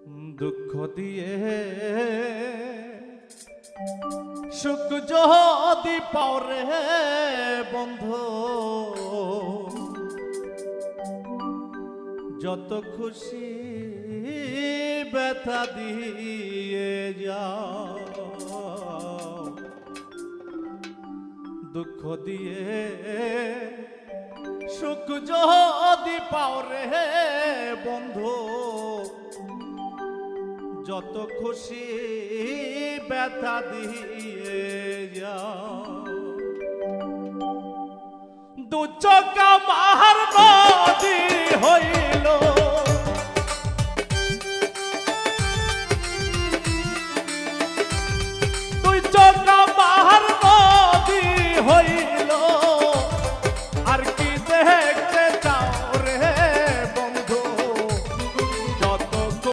দুঃখ দিয়ে সুখ যদি পাও রে বন্ধু, যত খুশি ব্যথা দিয়ে যাও। দুঃখ দিয়ে সুখ যদি পাও রে বন্ধু, যত খুশি ব্যথা দিয়ে যাও। দু চোখ আমার নদী হইল